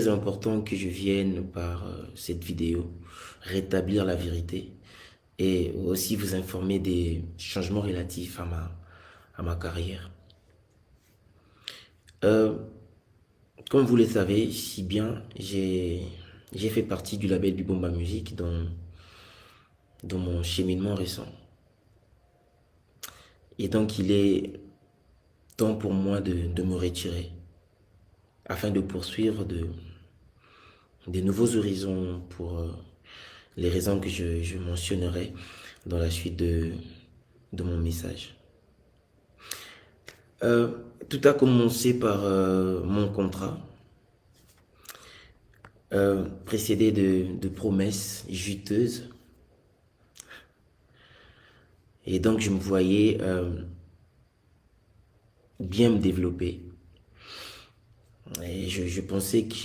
C'est important que je vienne par cette vidéo rétablir la vérité et aussi vous informer des changements relatifs à ma carrière. Euh, Comme vous le savez si bien, j'ai fait partie du label du Bomba Music dans mon cheminement récent. Et donc il est temps pour moi de me retirer afin de poursuivre des nouveaux horizons pour les raisons que je mentionnerai dans la suite de mon message. Tout a commencé par mon contrat, précédé de promesses juteuses. Et donc, je me voyais bien me développer. Et je pensais que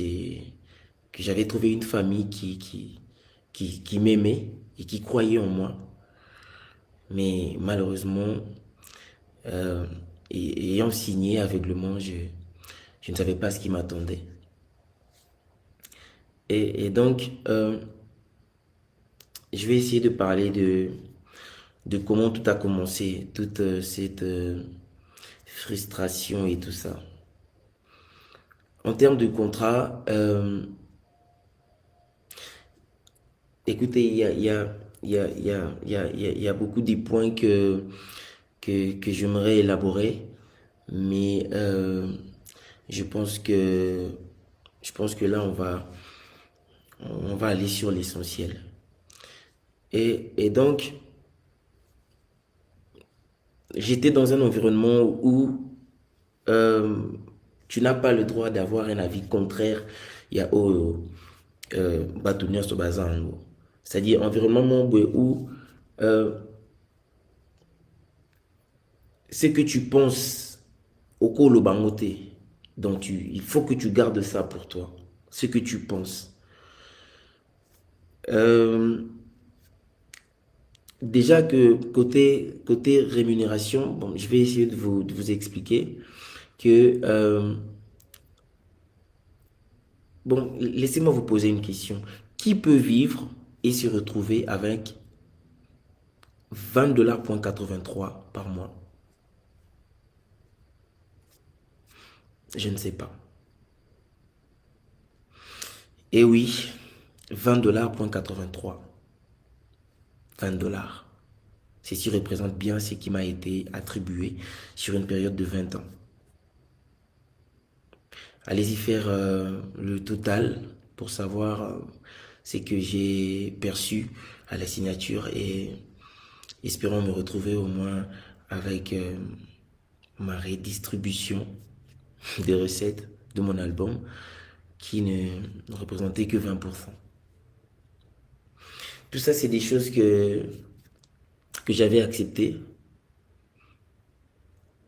j'avais trouvé une famille qui m'aimait et qui croyait en moi. Mais malheureusement, euh, ayant signé aveuglement, je ne savais pas ce qui m'attendait. Et donc, je vais essayer de parler de comment tout a commencé, toute cette frustration et tout ça. En termes de contrat, écoutez, il y a beaucoup de points que j'aimerais élaborer, mais je pense que là, on va aller sur l'essentiel. Et donc, j'étais dans un environnement où euh, tu n'as pas le droit d'avoir un avis contraire. Il y a Batunia Sobazango. C'est-à-dire environnement où euh, ce que tu penses au Kolo Bangote, donc il faut que tu gardes ça pour toi. Ce que tu penses. Euh, Déjà que côté rémunération, bon, je vais essayer de vous expliquer que bon, laissez-moi vous poser une question. Qui peut vivre et se retrouver avec 20,83 $ par mois? Je ne sais pas. Et oui, 20,83 $. 20 $. Ceci représente bien ce qui m'a été attribué sur une période de 20 ans. Allez-y faire le total pour savoir ce que j'ai perçu à la signature et espérons me retrouver au moins avec ma redistribution des recettes de mon album qui ne représentait que 20%. Tout ça, c'est des choses que j'avais acceptées.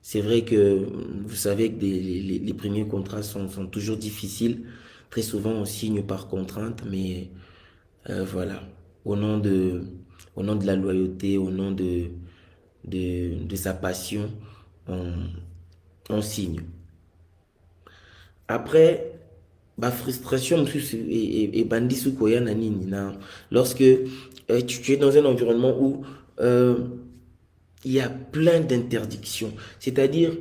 C'est vrai que vous savez que les premiers contrats sont toujours difficiles. Très souvent, on signe par contrainte, mais voilà, au nom au nom de la loyauté, au nom de sa passion, on, on signe. Après, ma frustration et bandi sukoya na nini na lorsque tu es dans un environnement où il y a plein d'interdictions. C'est-à-dire,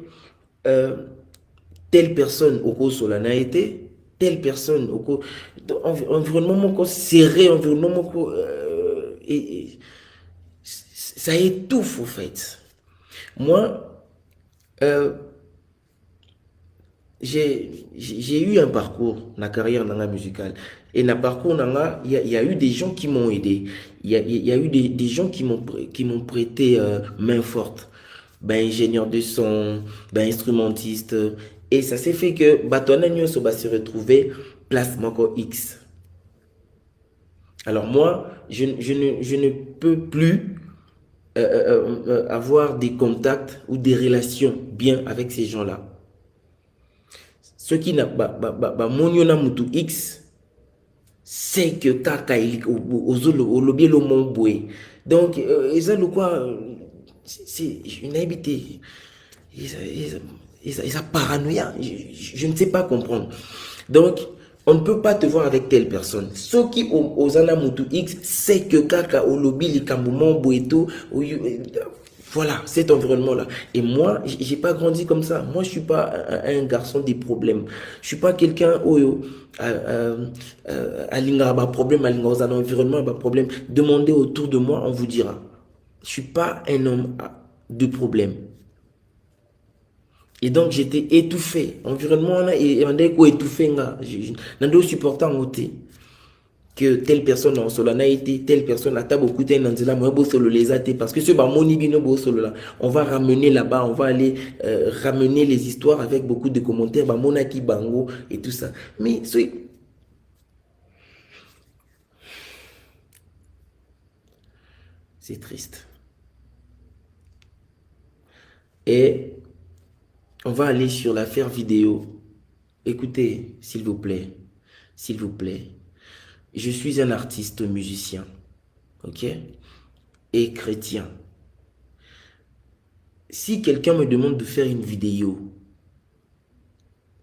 euh, telle personne au cours solana été, telle personne au cours environnement serré, environnement et ça étouffe au fait. Moi, euh, j'ai eu un parcours, la carrière dans la musicale. Et dans le parcours, il y a eu des gens qui m'ont aidé. Il y a eu des gens qui m'ont prêté main forte. Ben, ingénieur de son, ben, instrumentiste. Et ça s'est fait que Batona Nyonso va se retrouver place Moko X. Alors moi, je ne peux plus avoir des contacts ou des relations bien avec ces gens-là. Ceux qui n'ont pas mutu X, c'est que kaka au lobby le mon boué. Donc, ils ont le quoi, c'est une habité. Ils ont paranoïa. Je ne sais pas comprendre. Donc, On ne peut pas te voir avec telle personne. Ceux qui ont Mutu X, c'est que kaka au lobby, les Kambumombo et tout. Voilà, cet environnement-là. Et moi, j'ai pas grandi comme ça. Moi, je suis pas un garçon des problèmes. Je suis pas quelqu'un où à l'ingaba problème, à l'ingaba environnement, problème. Demandez autour de moi, on vous dira. Je suis pas un homme de problème. Et donc, j'étais étouffé. Environnement, là, et on dit quoi étouffé, là. Je n'ai supporté en côté que telle personne en solo n'a été, telle personne a beaucoup de parce que ce on va ramener là-bas, on va aller ramener les histoires avec beaucoup de commentaires, monaki bango et tout ça. Mais c'est triste. Et on va aller sur l'affaire vidéo. Écoutez, s'il vous plaît, s'il vous plaît. Je suis un artiste musicien, ok? Et chrétien. Si quelqu'un me demande de faire une vidéo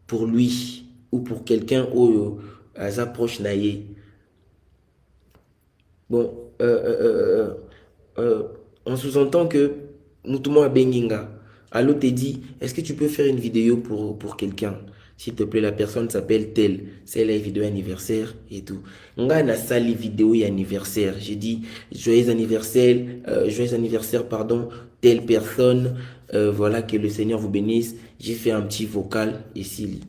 pour lui ou pour quelqu'un où approche naïe, bon, on sous-entend que Mutumo Benginga, allô te dit, est-ce que tu peux faire une vidéo pour quelqu'un? S'il te plaît, la personne s'appelle telle, c'est la vidéo anniversaire et tout. Nga na sali vidéo anniversaire. J'ai dit joyeux anniversaire, pardon, telle personne. Voilà, que le Seigneur vous bénisse. J'ai fait un petit vocal ici.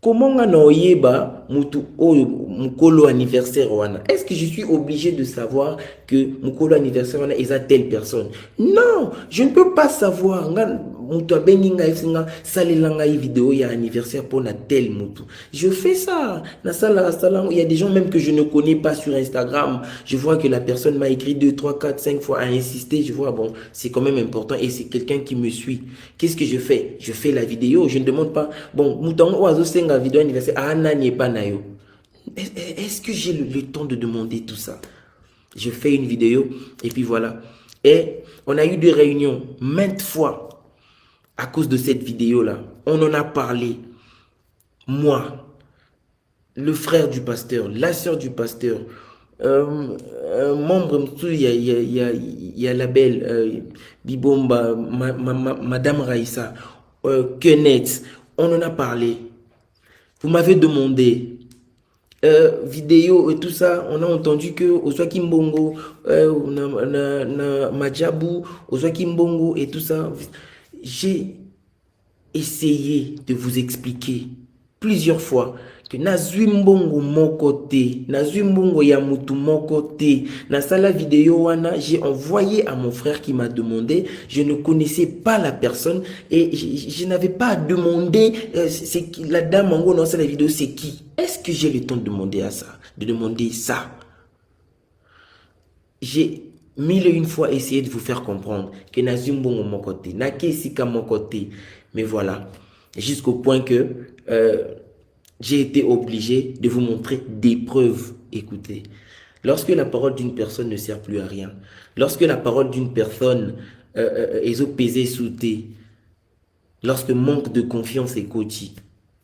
Comment nga na oyeba mutu oyo mukolo anniversaire wana? Est-ce que je suis obligé de savoir que mukolo anniversaire wana est à telle personne? Non, je ne peux pas savoir. Nga mutu abengi nga esinga salelanga vidéo ya anniversaire pour na tel mutu. Je fais ça. Na sala il y a des gens même que je ne connais pas sur Instagram. Je vois que la personne m'a écrit 2, 3, 4, 5 fois à insister. Je vois, bon, c'est quand même important et c'est quelqu'un qui me suit. Qu'est-ce que je fais? Je fais la vidéo. Je ne demande pas, bon, mouton oiseau senga vidéo anniversaire, ah, nani pas nayo. Est-ce que j'ai le temps de demander tout ça? Je fais une vidéo et puis voilà. Et on a eu des réunions maintes fois à cause de cette vidéo-là. On en a parlé. Moi, le frère du pasteur, la sœur du pasteur, membre, il y a la belle Bibomba, Madame Raïssa, Kenneth, on en a parlé. Vous m'avez demandé vidéo et tout ça, on a entendu que Oswaki Mbongo, Majabu, Oswaki Mbongo et tout ça. J'ai essayé de vous expliquer plusieurs fois que nazwi mbongo mon côté, nazwi mbongo ya mutu mon côté. Na sala vidéo wana, j'ai envoyé à mon frère qui m'a demandé, je ne connaissais pas la personne et je n'avais pas à demander c'est qui la dame en gros dans la vidéo, c'est qui? Est-ce que j'ai le temps de demander à ça, de demander ça? J'ai mille et une fois essayé de vous faire comprendre que nazwi mbongo mon côté, na kesika mon côté, mais voilà, jusqu'au point que j'ai été obligé de vous montrer des preuves. Écoutez, lorsque la parole d'une personne ne sert plus à rien, lorsque la parole d'une personne est pesée sous thé, lorsque manque de confiance est coachée,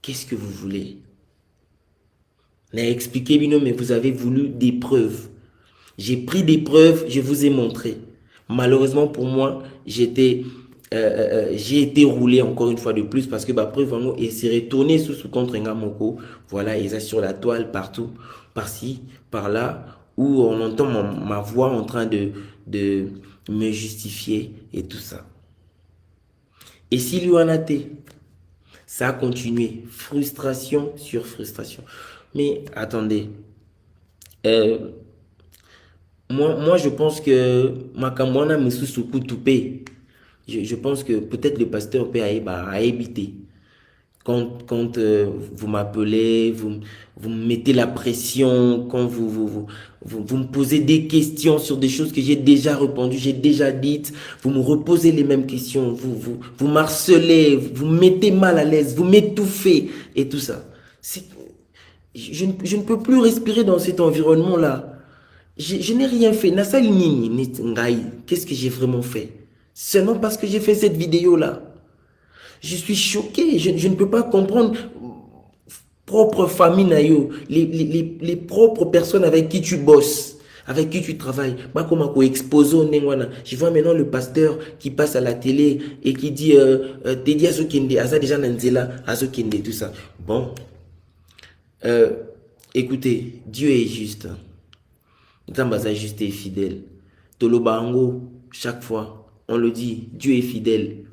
qu'est-ce que vous voulez? N'a expliqué, mais vous avez voulu des preuves. J'ai pris des preuves, je vous ai montré. Malheureusement pour moi, j'ai été roulé encore une fois de plus parce que ma preuve et s'est retourné sous contre Ngamoko. Voilà, ils sont sur la toile partout, par-ci, par-là, où on entend ma voix en train de me justifier et tout ça. Et s'il y en a été, ça a continué, frustration sur frustration. Mais attendez, moi je pense que Makamwana Misusuku Toupé. Je pense que peut-être le pasteur peut habiter. Quand vous m'appelez, vous me mettez la pression, quand vous me posez des questions sur des choses que j'ai déjà répondues, j'ai déjà dites, vous me reposez les mêmes questions, vous m'harcelez, vous me mettez mal à l'aise, vous m'étouffez et tout ça. Je ne peux plus respirer dans cet environnement-là. Je n'ai rien fait. Qu'est-ce que j'ai vraiment fait? Seulement parce que j'ai fait cette vidéo-là. Je suis choqué. Je ne peux pas comprendre propre famille na yo, les propres personnes avec qui tu bosses, avec qui tu travailles. Je vois maintenant le pasteur qui passe à la télé et qui dit Teddy Azokende, Aza déjà Nanzela, Azokende, tout ça. Bon, écoutez, Dieu est juste. Zambaza juste et fidèle. Tolobango, chaque fois, on le dit, Dieu est fidèle.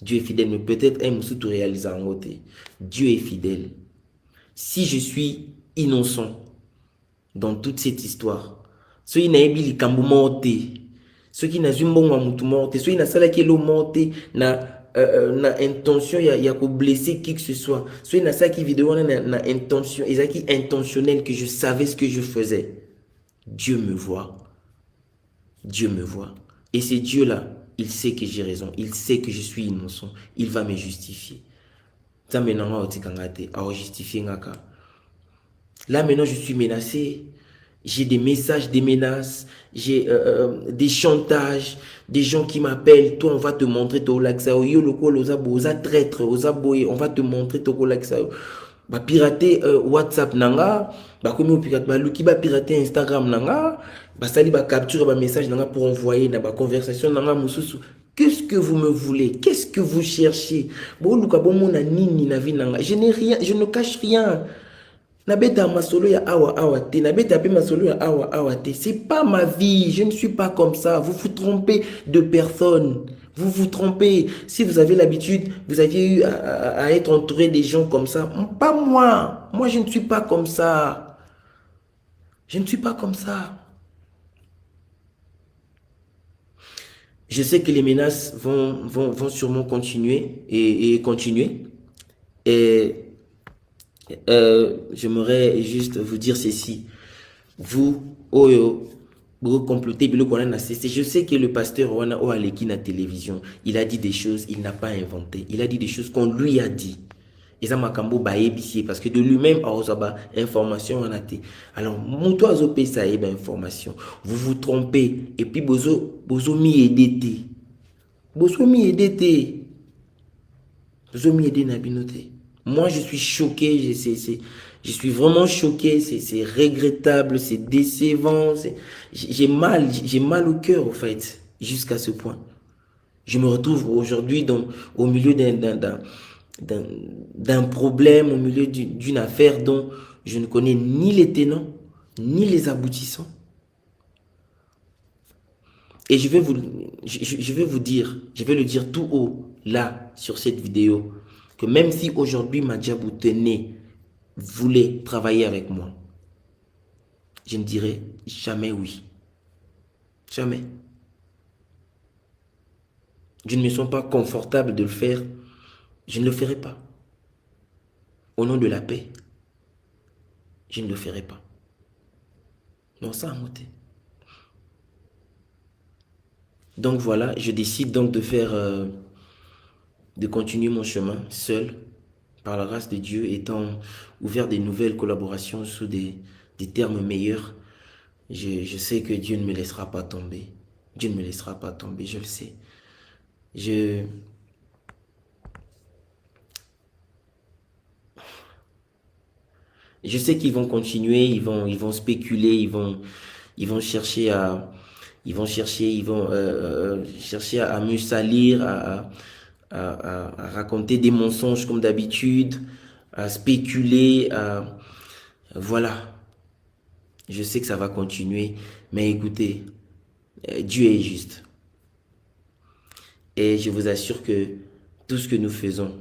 Dieu est fidèle, mais peut-être un moussou tout réaliser en côté. Dieu est fidèle. Si je suis innocent dans toute cette histoire, ceux qui n'ont pas kambu morté, ceux qui n'ont pas moutou morté, ceux qui n'ont pas kelo morté, na intention ya ko blesser qui que ce soit, ceux qui n'ont pas qui vidéo na intention, ils qui intentionnel que je savais ce que je faisais. Dieu me voit. Dieu me voit. Et c'est Dieu-là, il sait que j'ai raison. Il sait que je suis innocent. Il va me justifier. Là maintenant, je suis menacé. J'ai des messages, des menaces, j'ai des chantages, des gens qui m'appellent. Toi, on va te montrer ton laxao. Yo, le col, osa traître, osa boy, on va te montrer ton laxao. Ba pirater WhatsApp nanga, ba comme pirate ba luki ba pirater Instagram nanga, ba sali ba capture ba message nanga pour envoyer na ba conversation nanga mususu. Qu'est-ce que vous me voulez? Qu'est-ce que vous cherchez? Bon luka bon mona nini na vie nanga. Je n'ai rien, je ne cache rien. Nabeta masolo ya awa awa te, nabeta pe masolo ya awa awa te. C'est pas ma vie, je ne suis pas comme ça. Vous vous trompez de personne. Vous vous trompez. Si vous avez l'habitude, vous aviez eu à être entouré des gens comme ça. Pas moi. Moi, je ne suis pas comme ça. Je ne suis pas comme ça. Je sais que les menaces vont sûrement continuer et continuer. Et j'aimerais juste vous dire ceci. Vous, Oyo, vous complotez, je sais que le pasteur Wana Oaleki na télévision, il a dit des choses, il n'a pas inventé. Il a dit des choses qu'on lui a dit. Et ça m'a cambo parce que de lui-même, information en a été. Alors, mon toi, ça information. Vous vous trompez. Et puis, bozo mi edete. Bozo mi edete. Bozo mi edete na binote. Moi, je suis choqué, je suis vraiment choqué, c'est regrettable, c'est décevant, j'ai mal au cœur, en fait, jusqu'à ce point. Je me retrouve aujourd'hui au milieu d'un problème, au milieu d'une affaire dont je ne connais ni les tenants, ni les aboutissants. Et je vais vous dire, je vais le dire tout haut, là, sur cette vidéo, que même si aujourd'hui Madjabou tenait, voulait travailler avec moi, je ne dirais jamais oui. Jamais. Je ne me sens pas confortable de le faire. Je ne le ferai pas. Au nom de la paix, je ne le ferai pas. Non, ça a monté. Donc voilà, je décide donc de faire, de continuer mon chemin seul, par la grâce de Dieu, étant ouvert des nouvelles collaborations sous des termes meilleurs. Je sais que Dieu ne me laissera pas tomber. Dieu ne me laissera pas tomber, je le sais. Je sais qu'ils vont continuer, ils vont spéculer, ils vont chercher à me salir, à raconter des mensonges comme d'habitude, à spéculer, voilà. Je sais que ça va continuer, mais écoutez, Dieu est juste. Et je vous assure que tout ce que nous faisons,